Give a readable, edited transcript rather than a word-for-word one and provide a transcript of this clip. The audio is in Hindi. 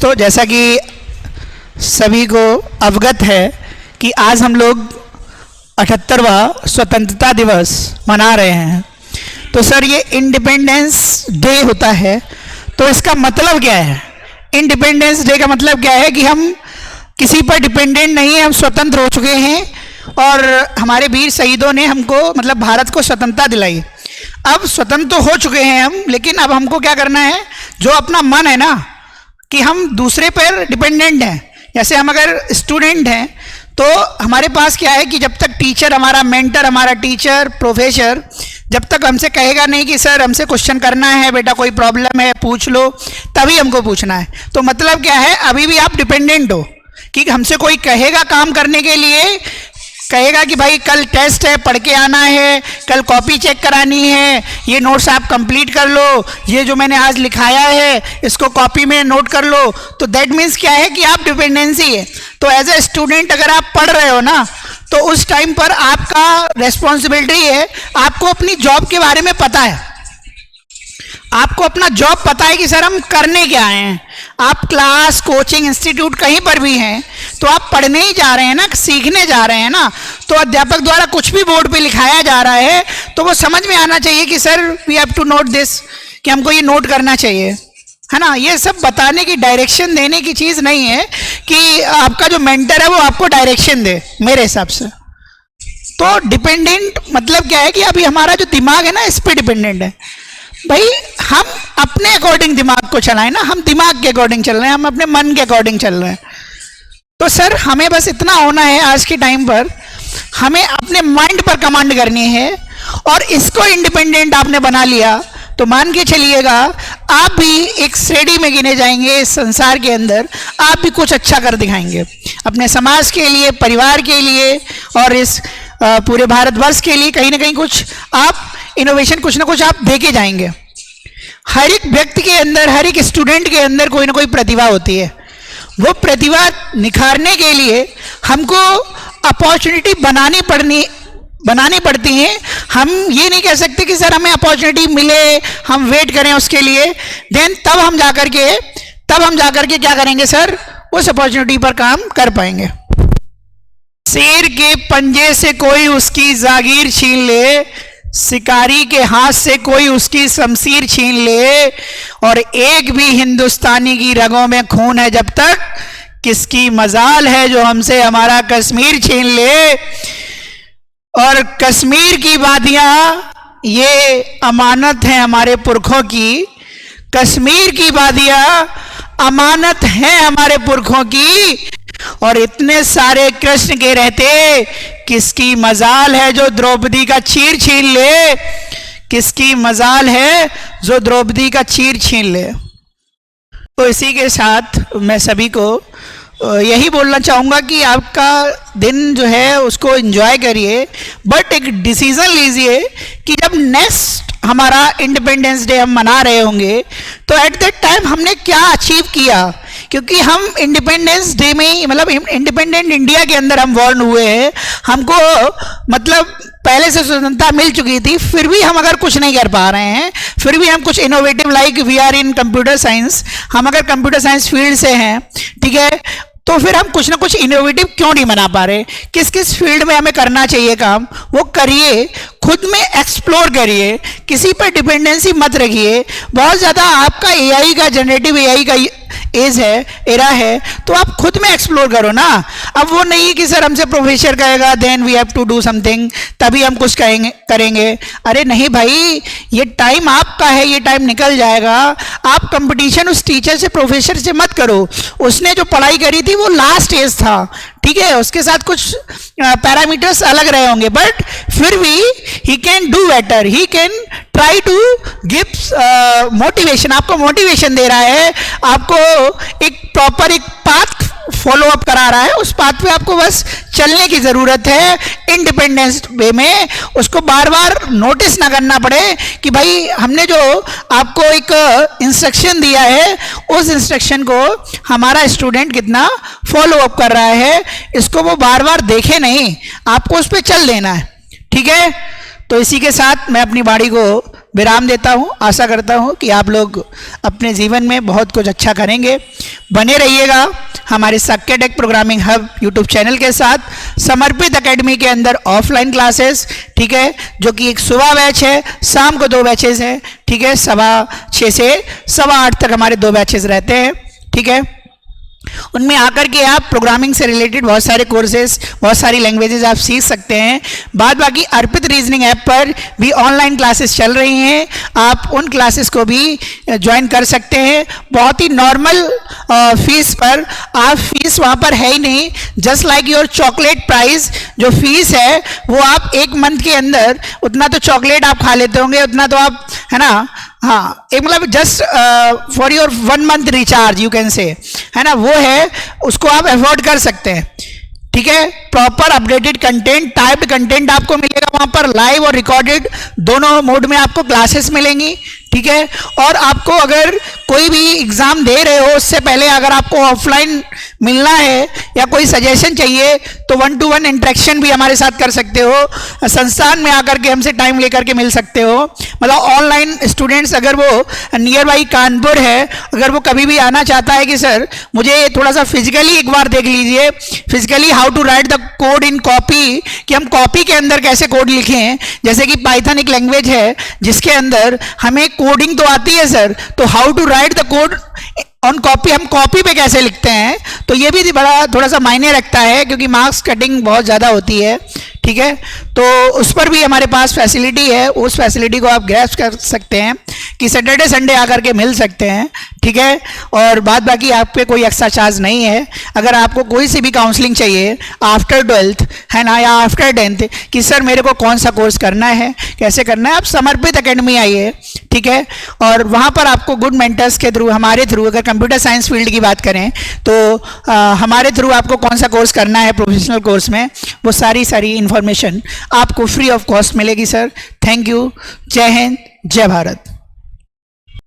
तो जैसा कि सभी को अवगत है कि आज हम लोग 78वां स्वतंत्रता दिवस मना रहे हैं। तो सर ये इंडिपेंडेंस डे होता है, तो इसका मतलब क्या है? इंडिपेंडेंस डे का मतलब क्या है कि हम किसी पर डिपेंडेंट नहीं है, हम स्वतंत्र हो चुके हैं और हमारे वीर शहीदों ने हमको मतलब भारत को स्वतंत्रता दिलाई। अब स्वतंत्र तो हो चुके हैं हम, लेकिन अब हमको क्या करना है? जो अपना मन है ना कि हम दूसरे पर डिपेंडेंट हैं। जैसे हम अगर स्टूडेंट हैं तो हमारे पास क्या है कि जब तक टीचर, हमारा मेंटर, हमारा टीचर, प्रोफेसर जब तक हमसे कहेगा नहीं कि सर हमसे क्वेश्चन करना है, बेटा कोई प्रॉब्लम है पूछ लो, तभी हमको पूछना है। तो मतलब क्या है, अभी भी आप डिपेंडेंट हो कि हमसे कोई कहेगा काम करने के लिए, कहेगा कि भाई कल टेस्ट है, पढ़ के आना है, कल कॉपी चेक करानी है, ये नोट्स आप कंप्लीट कर लो, ये जो मैंने आज लिखाया है इसको कॉपी में नोट कर लो। तो दैट मीन्स क्या है कि आप डिपेंडेंसी है। तो एज ए स्टूडेंट अगर आप पढ़ रहे हो ना, तो उस टाइम पर आपका रेस्पॉन्सिबिलिटी है, आपको अपनी जॉब के बारे में पता है, आपको अपना जॉब पता है कि सर हम करने क्या आए हैं। आप क्लास, कोचिंग, इंस्टीट्यूट कहीं पर भी हैं तो आप पढ़ने ही जा रहे हैं ना, सीखने जा रहे हैं ना। तो अध्यापक द्वारा कुछ भी बोर्ड पे लिखाया जा रहा है तो वो समझ में आना चाहिए कि sir we have to note this, कि हमको ये नोट करना चाहिए, है ना। ये सब बताने की, डायरेक्शन देने की चीज़ नहीं है कि आपका जो मेंटर है वो आपको डायरेक्शन दे, मेरे हिसाब से। तो डिपेंडेंट मतलब क्या है कि अभी हमारा जो दिमाग है ना इस पर डिपेंडेंट है। भाई हम अपने अकॉर्डिंग दिमाग को चलाएं ना, हम दिमाग के अकॉर्डिंग चल रहे हैं, हम अपने मन के अकॉर्डिंग चल रहे हैं। तो सर हमें बस इतना होना है आज के टाइम पर, हमें अपने माइंड पर कमांड करनी है और इसको इंडिपेंडेंट आपने बना लिया तो मान के चलिएगा आप भी एक श्रेणी में गिने जाएंगे इस संसार के अंदर, आप भी कुछ अच्छा कर दिखाएंगे अपने समाज के लिए, परिवार के लिए और इस पूरे भारतवर्ष के लिए। कहीं ना कहीं कुछ आप इनोवेशन, कुछ ना कुछ आप देके जाएंगे। हर एक व्यक्ति के अंदर, हर एक स्टूडेंट के अंदर कोई ना कोई प्रतिभा होती है। वो प्रतिभा निखारने के लिए हमको अपॉर्चुनिटी बनानी पड़ती है। हम ये नहीं कह सकते कि सर हमें अपॉर्चुनिटी मिले, हम वेट करें उसके लिए, देन तब हम जाकर के क्या करेंगे सर, उस अपॉर्चुनिटी पर काम कर पाएंगे। शेर के पंजे से कोई उसकी जागीर छीन ले, शिकारी के हाथ से कोई उसकी शमशीर छीन ले, और एक भी हिंदुस्तानी की रगों में खून है जब तक, किसकी मजाल है जो हमसे हमारा कश्मीर छीन ले। और कश्मीर की वादियां ये अमानत है हमारे पुरखों की, कश्मीर की वादियां अमानत है हमारे पुरखों की, और इतने सारे कृष्ण के रहते किसकी मजाल है जो द्रौपदी का चीर छीन ले, किसकी मजाल है जो द्रौपदी का चीर छीन ले। तो इसी के साथ मैं सभी को यही बोलना चाहूँगा कि आपका दिन जो है उसको एंजॉय करिए, बट एक डिसीजन लीजिए कि जब नेक्स्ट हमारा इंडिपेंडेंस डे हम मना रहे होंगे तो एट दैट टाइम हमने क्या अचीव किया। क्योंकि हम इंडिपेंडेंस डे में ही, मतलब इंडिपेंडेंट इंडिया के अंदर हम बॉर्न हुए हैं, हमको मतलब पहले से स्वतंत्रता मिल चुकी थी, फिर भी हम अगर कुछ नहीं कर पा रहे हैं, फिर भी हम कुछ innovative, like we are in computer science, हम अगर कंप्यूटर साइंस फील्ड से हैं, ठीक है, तो फिर हम कुछ ना कुछ इनोवेटिव क्यों नहीं बना पा रहे? किस किस फील्ड में हमें करना चाहिए काम, वो करिए, खुद में एक्सप्लोर करिए, किसी पर डिपेंडेंसी मत रखिए। बहुत ज़्यादा आपका एआई का, जनरेटिव एआई का एज है, एरा है, तो आप खुद में एक्सप्लोर करो ना। अब वो नहीं कि सर हमसे प्रोफेसर कहेगा then we have to do something, तभी हम कुछ करेंगे। अरे नहीं भाई, ये टाइम आपका है, ये टाइम निकल जाएगा। आप कंपटीशन उस टीचर से, प्रोफेसर से मत करो। उसने जो पढ़ाई करी थी वो लास्ट एज था, ठीक है, उसके साथ कुछ पैरामीटर्स अलग रहे होंगे, बट फिर भी he can do better, he can try to give motivation. आपको मोटिवेशन दे रहा है, आपको एक प्रॉपर एक पाथ फॉलो अप करा रहा है, उस पाथ पे आपको बस चलने की जरूरत है इंडिपेंडेंस वे में। उसको बार बार नोटिस ना करना पड़े कि भाई हमने जो आपको एक इंस्ट्रक्शन दिया है उस इंस्ट्रक्शन को हमारा स्टूडेंट कितना फॉलो अप कर रहा है, इसको वो बार बार देखे नहीं, आपको उस पर चल देना है, ठीक है। तो इसी के साथ मैं अपनी वाणी को विराम देता हूँ। आशा करता हूँ कि आप लोग अपने जीवन में बहुत कुछ अच्छा करेंगे। बने रहिएगा हमारे सक्केटेक प्रोग्रामिंग हब यूट्यूब चैनल के साथ। समर्पित एकेडमी के अंदर ऑफलाइन क्लासेस, ठीक है, जो कि एक सुबह बैच है, शाम को 2 बैचेस हैं, ठीक है, 6:15 से 8:15 तक हमारे 2 बैचेस रहते हैं, ठीक है। उनमें आकर के आप प्रोग्रामिंग से रिलेटेड बहुत सारे कोर्सेज, बहुत सारी लैंग्वेजेस आप सीख सकते हैं। बाद बाकी अर्पित रीजनिंग ऐप पर भी ऑनलाइन क्लासेस चल रही हैं, आप उन क्लासेस को भी ज्वाइन कर सकते हैं बहुत ही नॉर्मल फीस पर। आप फीस वहाँ पर है ही नहीं, just like your chocolate price जो फीस है वो आप 1 मंथ के अंदर उतना तो चॉकलेट आप खा लेते होंगे, उतना तो आप, है ना, हाँ, एक मतलब just for your 1 month recharge you can say, है ना, वो है, उसको आप अफोर्ड कर सकते हैं, ठीक है। Proper updated content, typed content आपको मिलेगा वहां पर, लाइव और रिकॉर्डेड दोनों मोड में आपको क्लासेस मिलेंगी, ठीक है। और आपको अगर कोई भी एग्जाम दे रहे हो उससे पहले अगर आपको ऑफलाइन मिलना है या कोई सजेशन चाहिए तो 1-to-1 इंटरेक्शन भी हमारे साथ कर सकते हो, संस्थान में आकर के हमसे टाइम लेकर के मिल सकते हो। मतलब ऑनलाइन स्टूडेंट्स अगर वो नियर बाई कानपुर है, अगर वो कभी भी आना चाहता है कि सर मुझे थोड़ा सा फिजिकली एक बार देख लीजिए, physically how to write the code in copy, कि हम कॉपी के अंदर कैसे कोड लिखें, जैसे कि पाइथन एक लैंग्वेज है जिसके अंदर हमें कोडिंग तो आती है सर, तो how to write the code on copy, हम कॉपी पे कैसे लिखते हैं, तो ये भी बड़ा थोड़ा सा मायने रखता है क्योंकि मार्क्स कटिंग बहुत ज़्यादा होती है, ठीक है। तो उस पर भी हमारे पास फैसिलिटी है, उस फैसिलिटी को आप ग्रैस्प कर सकते हैं कि सैटरडे संडे आकर के मिल सकते हैं, ठीक है। और बाद बाकी आप पे कोई एक्स्ट्रा चार्ज नहीं है। अगर आपको कोई सी भी काउंसलिंग चाहिए आफ्टर 12th, है ना, या आफ्टर 10th कि सर मेरे को कौन सा कोर्स करना है, कैसे करना है, आप समर्पित एकेडमी आइए, ठीक है। और वहाँ पर आपको गुड मेंटर्स के थ्रू, हमारे थ्रू, अगर कंप्यूटर साइंस फील्ड की बात करें तो हमारे थ्रू आपको कौन सा कोर्स करना है प्रोफेशनल कोर्स में, वो सारी इंफॉर्मेशन आपको फ्री ऑफ कॉस्ट मिलेगी सर। Thank you. जय हिंद, जय भारत।